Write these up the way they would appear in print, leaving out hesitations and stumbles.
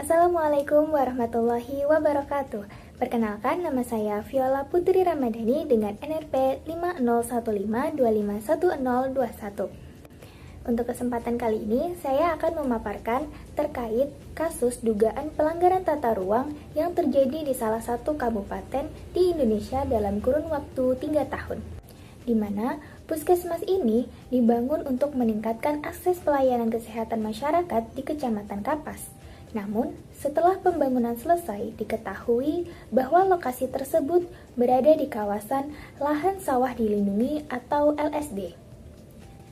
Assalamualaikum warahmatullahi wabarakatuh. Perkenalkan, nama saya Viola Putri Ramadhani dengan NRP 5015251021. Untuk kesempatan kali ini, saya akan memaparkan terkait kasus dugaan pelanggaran tata ruang yang terjadi di salah satu kabupaten di Indonesia dalam kurun waktu 3 tahun, di mana puskesmas ini dibangun untuk meningkatkan akses pelayanan kesehatan masyarakat di Kecamatan Kapas. Namun, setelah pembangunan selesai, diketahui bahwa lokasi tersebut berada di kawasan lahan sawah dilindungi atau LSD.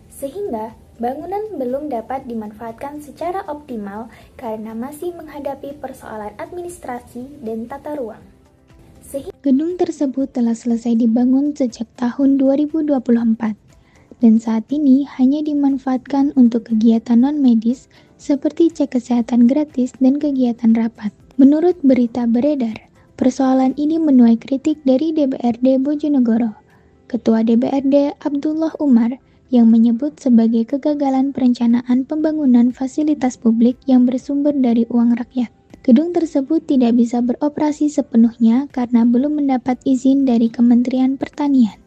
Sehingga, bangunan belum dapat dimanfaatkan secara optimal karena masih menghadapi persoalan administrasi dan tata ruang. Gedung tersebut telah selesai dibangun sejak tahun 2024 dan saat ini hanya dimanfaatkan untuk kegiatan non-medis seperti cek kesehatan gratis dan kegiatan rapat. Menurut berita beredar, persoalan ini menuai kritik dari DPRD Bojonegoro. Ketua DPRD Abdullah Umar yang menyebut sebagai kegagalan perencanaan pembangunan fasilitas publik yang bersumber dari uang rakyat. Gedung tersebut tidak bisa beroperasi sepenuhnya karena belum mendapat izin dari Kementerian Pertanian.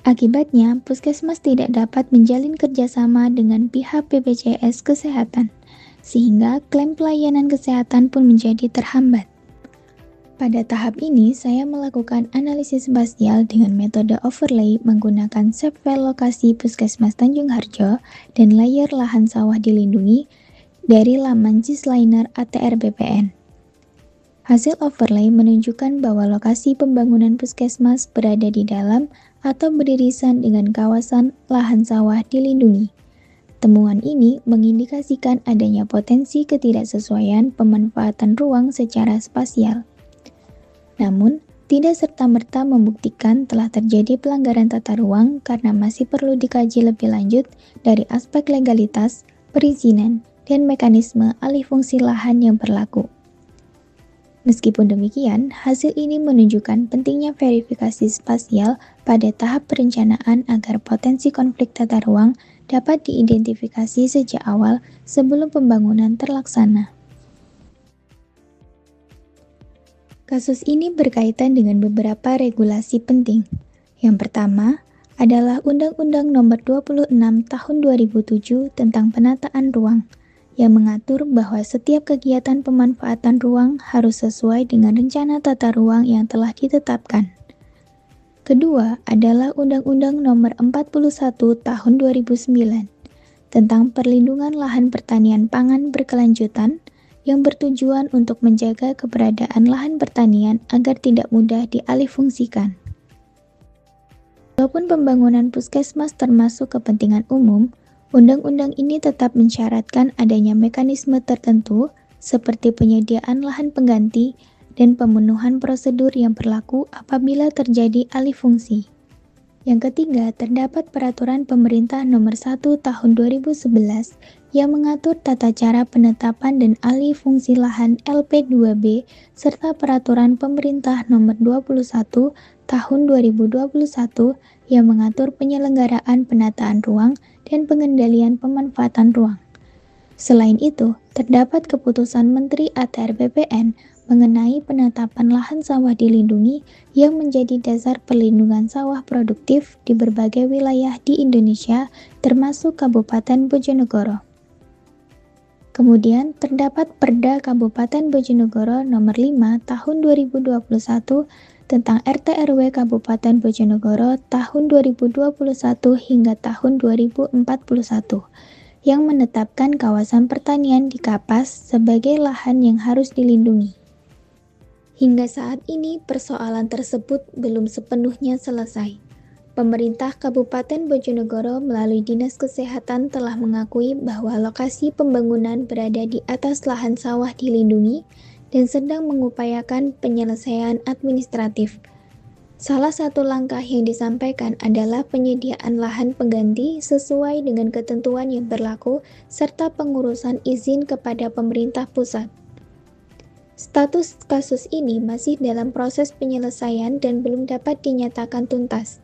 Akibatnya, puskesmas tidak dapat menjalin kerjasama dengan pihak BPJS Kesehatan, sehingga klaim pelayanan kesehatan pun menjadi terhambat. Pada tahap ini, saya melakukan analisis spasial dengan metode overlay menggunakan shape-file lokasi Puskesmas Tanjung Harjo dan layer lahan sawah dilindungi dari laman Gisliner ATR BPN. Hasil overlay menunjukkan bahwa lokasi pembangunan puskesmas berada di dalam atau beririsan dengan kawasan lahan sawah dilindungi. Temuan ini mengindikasikan adanya potensi ketidaksesuaian pemanfaatan ruang secara spasial. Namun, tidak serta-merta membuktikan telah terjadi pelanggaran tata ruang karena masih perlu dikaji lebih lanjut dari aspek legalitas, perizinan, dan mekanisme alih fungsi lahan yang berlaku. Meskipun demikian, hasil ini menunjukkan pentingnya verifikasi spasial pada tahap perencanaan agar potensi konflik tata ruang dapat diidentifikasi sejak awal sebelum pembangunan terlaksana. Kasus ini berkaitan dengan beberapa regulasi penting. Yang pertama adalah Undang-Undang Nomor 26 Tahun 2007 tentang Penataan Ruang, yang mengatur bahwa setiap kegiatan pemanfaatan ruang harus sesuai dengan rencana tata ruang yang telah ditetapkan. Kedua adalah Undang-Undang Nomor 41 Tahun 2009 tentang perlindungan lahan pertanian pangan berkelanjutan yang bertujuan untuk menjaga keberadaan lahan pertanian agar tidak mudah dialihfungsikan. Walaupun pembangunan puskesmas termasuk kepentingan umum, undang-undang ini tetap mensyaratkan adanya mekanisme tertentu seperti penyediaan lahan pengganti dan pemenuhan prosedur yang berlaku apabila terjadi alih fungsi. Yang ketiga, terdapat Peraturan Pemerintah Nomor 1 Tahun 2011 yang mengatur tata cara penetapan dan alih fungsi lahan LP2B serta Peraturan Pemerintah Nomor 21 Tahun 2021 yang mengatur penyelenggaraan penataan ruang dan pengendalian pemanfaatan ruang. Selain itu, terdapat keputusan Menteri ATR BPN mengenai penetapan lahan sawah dilindungi yang menjadi dasar perlindungan sawah produktif di berbagai wilayah di Indonesia, termasuk Kabupaten Bojonegoro. Kemudian, terdapat Perda Kabupaten Bojonegoro Nomor 5 Tahun 2021 tentang RT/RW Kabupaten Bojonegoro tahun 2021 hingga tahun 2041 yang menetapkan kawasan pertanian di Kapas sebagai lahan yang harus dilindungi. Hingga saat ini persoalan tersebut belum sepenuhnya selesai. Pemerintah Kabupaten Bojonegoro melalui Dinas Kesehatan telah mengakui bahwa lokasi pembangunan berada di atas lahan sawah dilindungi dan sedang mengupayakan penyelesaian administratif. Salah satu langkah yang disampaikan adalah penyediaan lahan pengganti sesuai dengan ketentuan yang berlaku serta pengurusan izin kepada pemerintah pusat. Status kasus ini masih dalam proses penyelesaian dan belum dapat dinyatakan tuntas.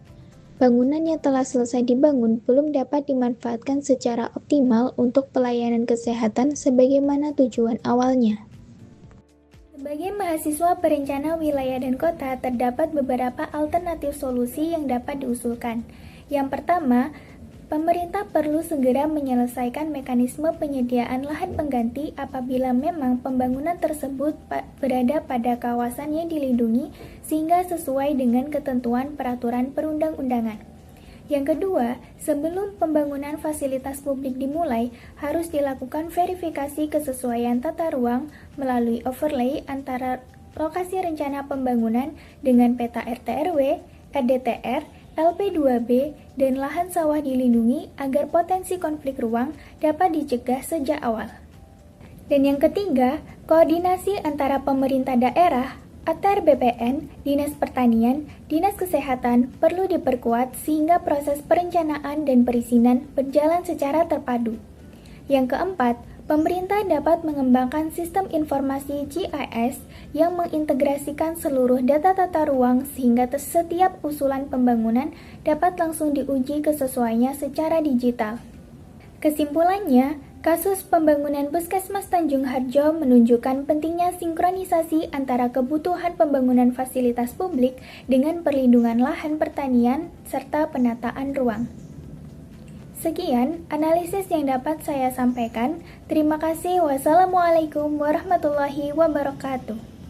Bangunan yang telah selesai dibangun belum dapat dimanfaatkan secara optimal untuk pelayanan kesehatan sebagaimana tujuan awalnya. Sebagai mahasiswa perencana wilayah dan kota, terdapat beberapa alternatif solusi yang dapat diusulkan. Yang pertama, pemerintah perlu segera menyelesaikan mekanisme penyediaan lahan pengganti apabila memang pembangunan tersebut berada pada kawasan yang dilindungi sehingga sesuai dengan ketentuan peraturan perundang-undangan. Yang kedua, sebelum pembangunan fasilitas publik dimulai, harus dilakukan verifikasi kesesuaian tata ruang melalui overlay antara lokasi rencana pembangunan dengan peta RT/RW, RDTR, LP2B, dan lahan sawah dilindungi agar potensi konflik ruang dapat dicegah sejak awal. Dan yang ketiga, koordinasi antara pemerintah daerah, ATR BPN, Dinas Pertanian, Dinas Kesehatan perlu diperkuat sehingga proses perencanaan dan perizinan berjalan secara terpadu. Yang keempat, pemerintah dapat mengembangkan sistem informasi GIS yang mengintegrasikan seluruh data tata ruang sehingga setiap usulan pembangunan dapat langsung diuji kesesuaiannya secara digital. Kesimpulannya, kasus pembangunan Puskesmas Tanjung Harjo menunjukkan pentingnya sinkronisasi antara kebutuhan pembangunan fasilitas publik dengan perlindungan lahan pertanian serta penataan ruang. Sekian analisis yang dapat saya sampaikan. Terima kasih. Wassalamualaikum warahmatullahi wabarakatuh.